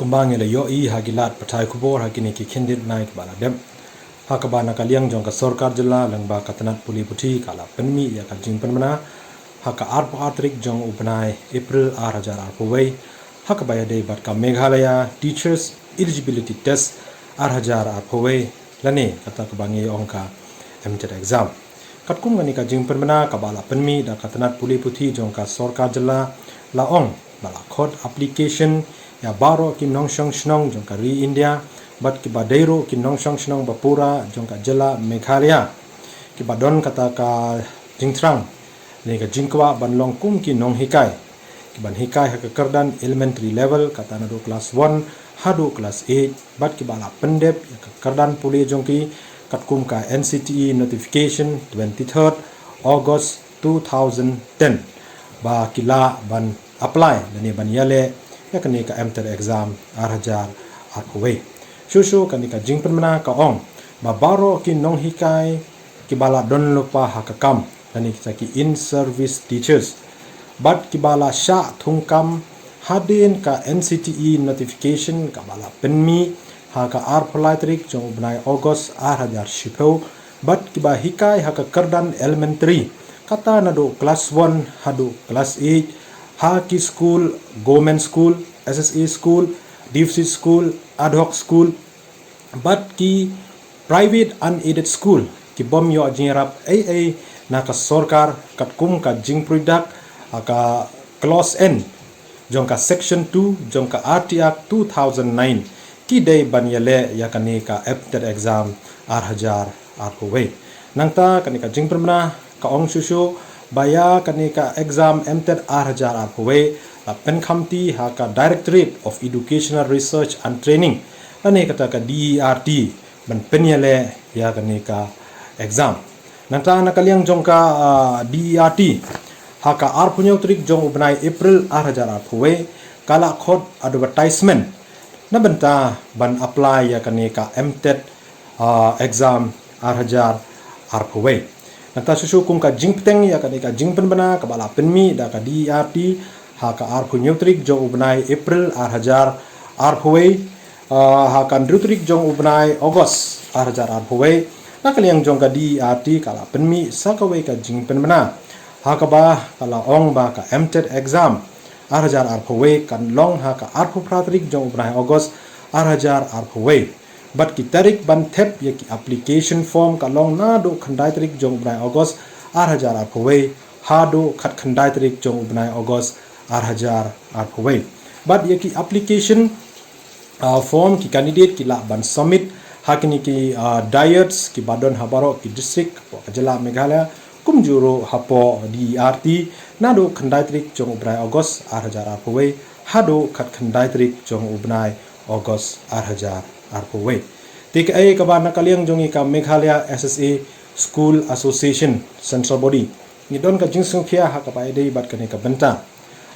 kumbang ele yo I hagilat patai kubor hakini ki kindit naik bala dem hakabana kaliang jong ka sarkar Jylla langba katanat puli puthi kala penmi ya ka jingpyntip haka arpo atrik jong ubnai April 2008 hakabaya dei bat ka Meghalaya Teachers Eligibility Test 2008 lane kata kebangi ongka MTET exam katkum ngani ka jingpyntip kabala penmi da katanat puli puthi jong ka sarkar Jylla laong bala code application ya baro ki nongshong shnong jong ka ri India bat ki badairo ki nongshong shnong bapura jong ka Jylla Meghalaya ki badon kata ka jingtrang ni ka jingkwa banlong kum ki nonghikai ki ban hikai ha ka kardan elementary level kata na do class 1 hadu class 8 bat ki bala pendep ya ka kardan puli jong ki katkum ka NCTE notification 23rd August 2010 ba kila ban apply dani ban yale ya kani ka MTET exam 2008 shushu kani ka jingpyntip ka ong ba baro ki nonghikai ki bala don lupa hakakam dani kita ki in service teachers bat ki bala sha thungkam hadin ka NCTE notification ka bala penmi ha ka arpolaitrik jong ubnai August 2010 bat ki ba hikai ha ka kardan elementary kata na do class 1 hadu class 8 ha ki school government school SSA school deficit school ad hoc school bat ki private unaided school ki bom yo jingrap AA na ka sarkar katkum ka jingpyntip ka clause N jong ka section 2 jong ka RTR 2009 ki dei banyale ya kani ka MTET exam 2008 nangta kani ka jingpyntip ka ong shushu baya kani ka exam MTET 2008 la penkamti ha ka Directorate of Educational Research and Training ani kata ka DERT ban penyale ya kani ka exam nanta nakaliang jong ka DERT ha ka arpunyo trik jong ubnai April 2008 kala code advertisement na benta ban apply ya kani ka MTET exam 2008 nanta susu kum ka jingpteng ya kani ka jingpyntip ka bala penmi da ka DERT ha ka arpunyo trik jong ubnai April 2008 ha kan rutrik jong ubnai August 2008 nakaliang jong ka DERT kala penmi sakawe ka jingpyntip ha ka ba kala ong ba ka MTET exam 2008 kan long ha ka arpu pratrik jong ubnai August 2008 bat ki tarik ban thep ye ki application form ka long na do khandai trik jong ubnai August 2008 ha do khat khandai trik jong ubnai August 2008 bat ye ki application form ki candidate ki la ban submit hakini ki diets ki badon habaro ki district po Jylla Meghalaya kumjuro hapo DERT nado khandai trik jong ubnai August 2008 hado khat khandai trik jong ubnai August 2008 tik ai ka ba nakaliang jong ka Meghalaya SSA School Association Central Body ni don ka jingsung khia ha ka ba dei bat kani ka benta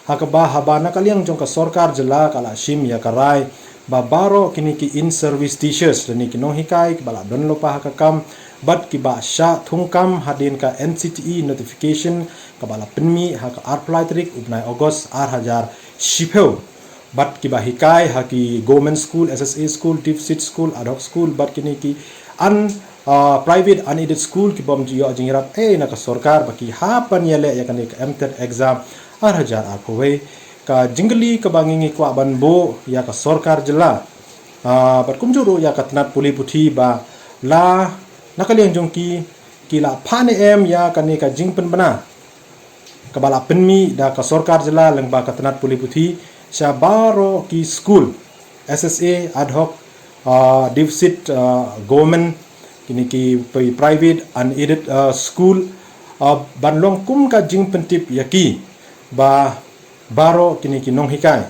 ha ka ba haba nakaliang jong ka sarkar Jylla kala shim ya karai babaro kini ki in service teachers dani ki nonghikai ki bala don lopa hakakam bat ki ba sha thungkam hadin ka NCTE notification ka bala penmi ha ka arplaitrik ubnai August 2010 bat ki ba hikai ha ki government school SSA school deficit school ad hoc school bat kini ki private unaided school ki bom jiyo jingrap na ka sarkar baki ha pan yele ya kani ka MTET exam 2008 ka jingli ka bangingi kwa banbo ya ka sarkar Jylla bat kumjuro ya ka tanat puli puthi ba la nakaliang jongki kila phane em ya kani ka jingpyntip ka bala penmi da ka sarkar Jylla lengba ka tanat puli puthi sha baro ki school SSA ad hoc deficit government kini ki private unaided school banlong kum ka jingpyntip yaki ba baro kini ki nonghikai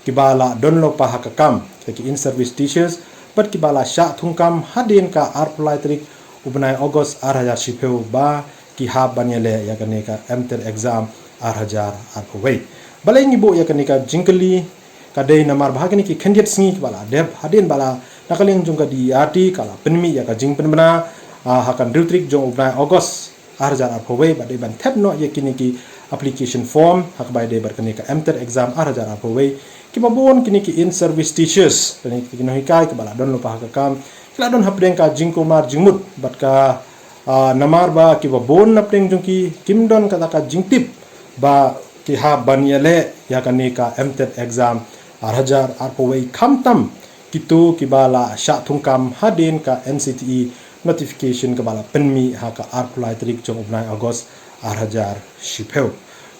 ki bala donlo pa hakakam ki in service teachers pat ki bala sha thungkam hadin ka arpolaitrik ubnai August 2010 ba ki ha banyele ya kani ka MTET exam 2008 balai ngibo ya kani ka jingkali ka dei namar bahagani ki khandiat sngi bala deb hadin bala nakaling jong ka DERT kala penmi ya ka jingpyntip hakan rutrik jong ubnai August 2008 ba dei ban thep no ya kini ki application form hakbai de barkani ka MTET exam 2008 kibabon kini ki in service teachers tani ki nonghikai ke bala don lupa hakakam kila don hapdeng ka jingkomar jingmut bat ka namar ba kibabon napdeng jongki kimdon kata ka jingtip ba ki ha banyale ya kani ka MTET exam arhajar arpawai kamtam kitu kibala sya thungkam hadin ka NCTE notification kebala penmi ha ka arpulai trik jong ubnai Agos arhajar shipeu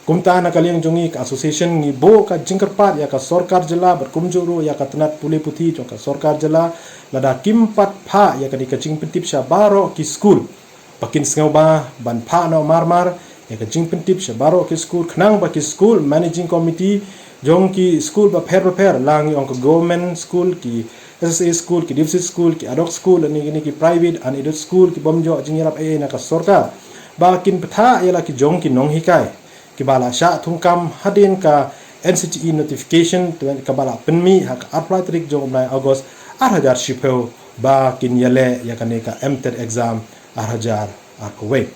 kumta na kaliang jongi ka association ni bo ka jingkerpat ya ka sorkar Jylla berkumjuru ya ka tenat pulih putih jong ka sorkar Jylla lada kimpat pha ya ka di ka jingpyntip sya baro ki school bakin sengau ba ban pha no marmar ya ka jingpyntip sya baro ki school khnang ba ki school managing committee jong ki school ba pher lang ong ka government school ki SSA school ki divisi school ki adok school ni ki private and aided school ki bomjo jingyarap na ka sorkar bakin petha ialah ki jong ki nonghikai ki bala sya thungkam hadin ka NCTE notification ka bala penmi ha ka apply trik jong ubnai Agos arhajar shipeu bakin yale ya kani ka MTET exam arhajar arkowe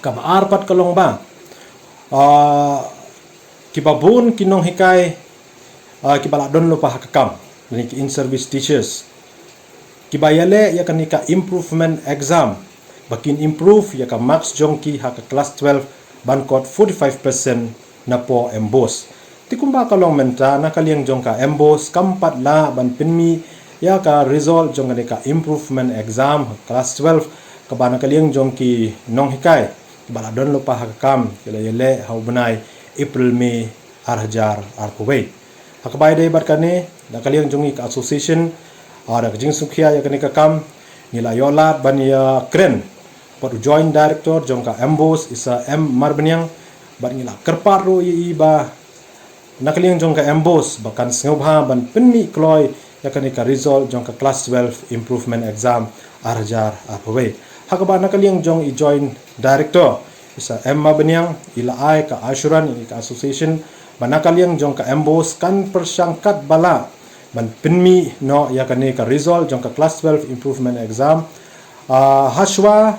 ka ba arpat kalong ba kibabun kinong hikai kibala don lupa hakakam ni ki in service teachers kibayale ya kanika improvement exam bakin improve ya ka marks jongki ha ka class 12 bankot 45% na po embos tikumba kalong menta na kaliang jongka embos kampat la ban pinmi ya ka result jong kanika improvement exam class 12 kabana kaliang jongki nong hikai kibala don lupa hakakam kilayele haubenai April May arhajar arpawai hakabay day barkane na kaliang jongi ka association ada jing sukhia ya kani ka kam nila yolat bania kren pot joint director jongka embos isa m marbanyang bat nila kerparo yi ba na kaliang jongka embos bakan sngobha ban penmi kloy ya kani ka result jongka class 12 improvement exam arhajar arpawai hakaba na kaliang jong i joint director isa Emma Benyang ila ay ka asuran ini ka association manakaliang jong ka embos kan persangkat bala ban penmi no ya kani ka result jong ka class 12 improvement exam haswa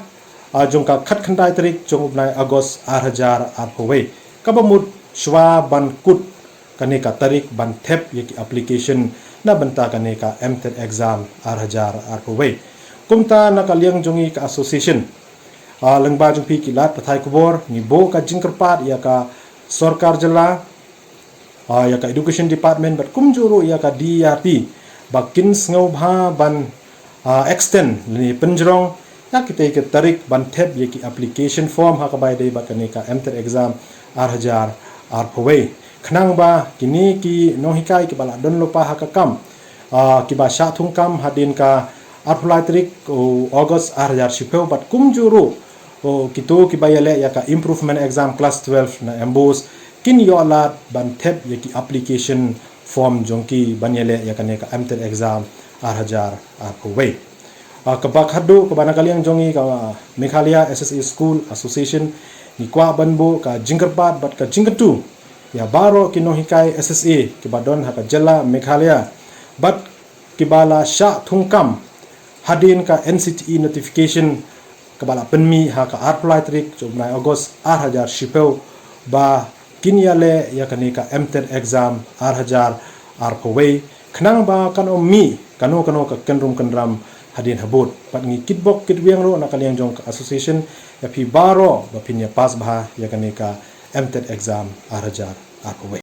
jong ka khat khandai trik jong ubnai Agos arhajar arpawai kabamut shwa ban kut kani ka tarik ban thep yaki application na banta kani ka MTET exam arhajar arpawai kumta nakaliang jongi ka association lengba jungpi kilat pathai kubor ni bo ka jingkerpat ya ka sorkar Jylla ya ka education department bat kumjuru ya ka DRT bakin sngau bha ban extend ni penjrong ya kita ke tarik ban thep ya ki application form ha ka bai dei bat kani ka MTET exam arhajar arpawai khnang ba kini ki nonghikai ki bala don lupa ha ka kam ki ba sya thungkam hadin ka apply trik Agos arhajar shipeu bat kumjuru kitu kibayale ya ka improvement exam class 12 na embos kin yo alat ban thep ya ki application form jongki banyale ya ka MTET exam arhajar arpawai kabak hadu kabana kaliang jongi ka Meghalaya SSA school association ni kwa banbo ka jingkerpat bat ka jingketu ya baro kinohikai SSA kibadon ha ka Jylla Meghalaya bat kibala sya thungkam hadin ka NCTE notification kabala penmi ha ka apply trik jomnai Agos arhajar shipeu ba kinyale ya kani ka MTET exam arhajar arpawai khnang ba kano mi kano ka kenrum kendram hadin habut pat ngi kitbok kitwiang ro na kaliang jong ka association ya pi baro ba pinya pas bah ya kani ka MTET exam arhajar arpawai